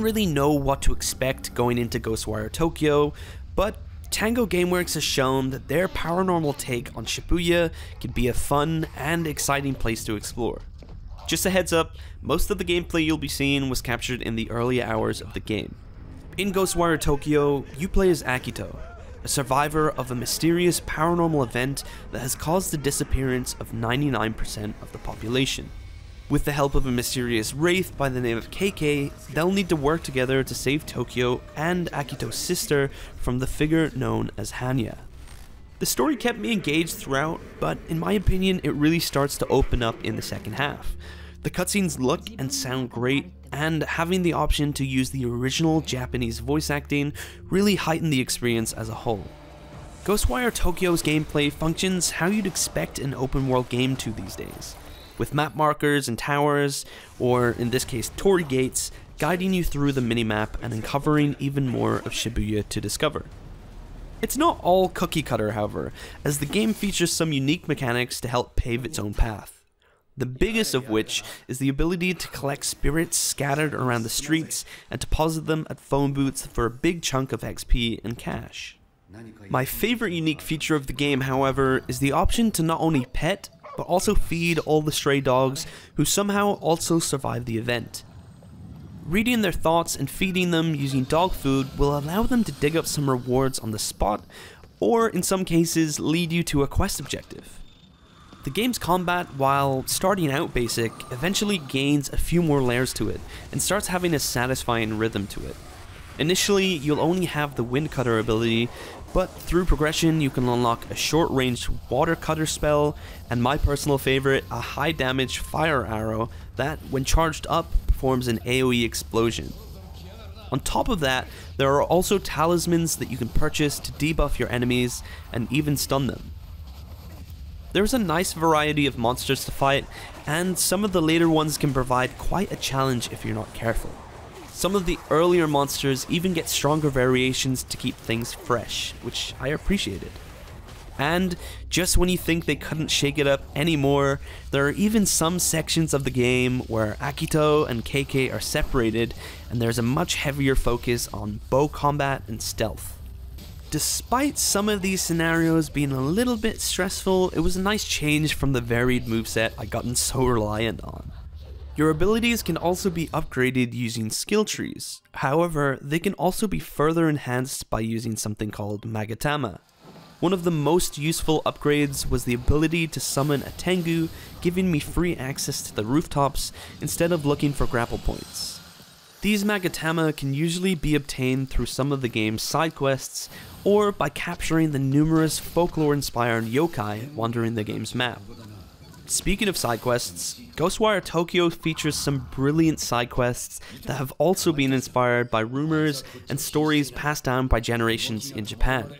really know what to expect going into Ghostwire Tokyo, but Tango Gameworks has shown that their paranormal take on Shibuya can be a fun and exciting place to explore. Just a heads up, most of the gameplay you'll be seeing was captured in the early hours of the game. In Ghostwire Tokyo, you play as Akito, a survivor of a mysterious paranormal event that has caused the disappearance of 99% of the population. With the help of a mysterious wraith by the name of KK, they'll need to work together to save Tokyo and Akito's sister from the figure known as Hanya. The story kept me engaged throughout, but in my opinion it really starts to open up in the second half. The cutscenes look and sound great, and having the option to use the original Japanese voice acting really heightened the experience as a whole. Ghostwire Tokyo's gameplay functions how you'd expect an open world game to these days, with map markers and towers, or in this case torii gates, guiding you through the minimap and uncovering even more of Shibuya to discover. It's not all cookie cutter, however, as the game features some unique mechanics to help pave its own path. The biggest of which is the ability to collect spirits scattered around the streets and deposit them at phone booths for a big chunk of XP and cash. My favorite unique feature of the game, however, is the option to not only pet, but also feed all the stray dogs who somehow also survive the event. Reading their thoughts and feeding them using dog food will allow them to dig up some rewards on the spot, or in some cases lead you to a quest objective. The game's combat, while starting out basic, eventually gains a few more layers to it and starts having a satisfying rhythm to it. Initially, you'll only have the wind cutter ability, but through progression you can unlock a short-range water cutter spell, and my personal favorite, a high damage fire arrow that, when charged up, performs an AoE explosion. On top of that, there are also talismans that you can purchase to debuff your enemies and even stun them. There's a nice variety of monsters to fight, and some of the later ones can provide quite a challenge if you're not careful. Some of the earlier monsters even get stronger variations to keep things fresh, which I appreciated. And just when you think they couldn't shake it up anymore, there are even some sections of the game where Akito and KK are separated, and there's a much heavier focus on bow combat and stealth. Despite some of these scenarios being a little bit stressful, it was a nice change from the varied moveset I'd gotten so reliant on. Your abilities can also be upgraded using skill trees, however, they can also be further enhanced by using something called Magatama. One of the most useful upgrades was the ability to summon a Tengu, giving me free access to the rooftops instead of looking for grapple points. These Magatama can usually be obtained through some of the game's side quests, or by capturing the numerous folklore-inspired yokai wandering the game's map. Speaking of side quests, Ghostwire Tokyo features some brilliant side quests that have also been inspired by rumors and stories passed down by generations in Japan.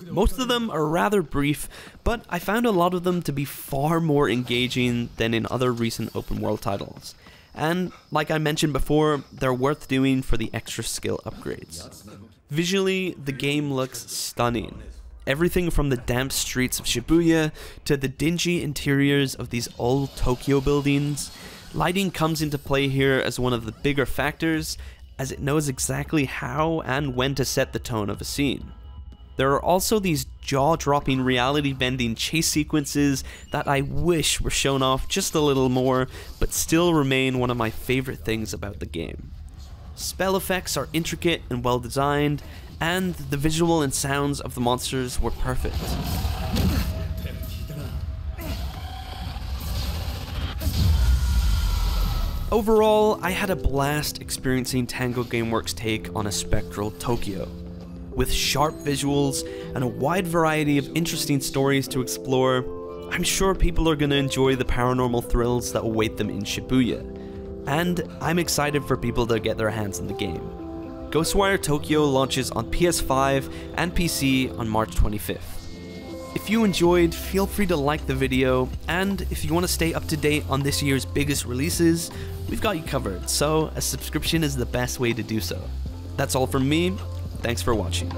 Most of them are rather brief, but I found a lot of them to be far more engaging than in other recent open world titles. And, like I mentioned before, they're worth doing for the extra skill upgrades. Visually, the game looks stunning. Everything from the damp streets of Shibuya to the dingy interiors of these old Tokyo buildings. Lighting comes into play here as one of the bigger factors, as it knows exactly how and when to set the tone of a scene. There are also these jaw-dropping reality-bending chase sequences that I wish were shown off just a little more, but still remain one of my favorite things about the game. Spell effects are intricate and well designed, and the visual and sounds of the monsters were perfect. Overall, I had a blast experiencing Tango Gameworks' take on a spectral Tokyo. With sharp visuals and a wide variety of interesting stories to explore, I'm sure people are going to enjoy the paranormal thrills that await them in Shibuya, and I'm excited for people to get their hands on the game. Ghostwire Tokyo launches on PS5 and PC on March 25th. If you enjoyed, feel free to like the video, and if you want to stay up to date on this year's biggest releases, we've got you covered, so a subscription is the best way to do so. That's all from me. Thanks for watching.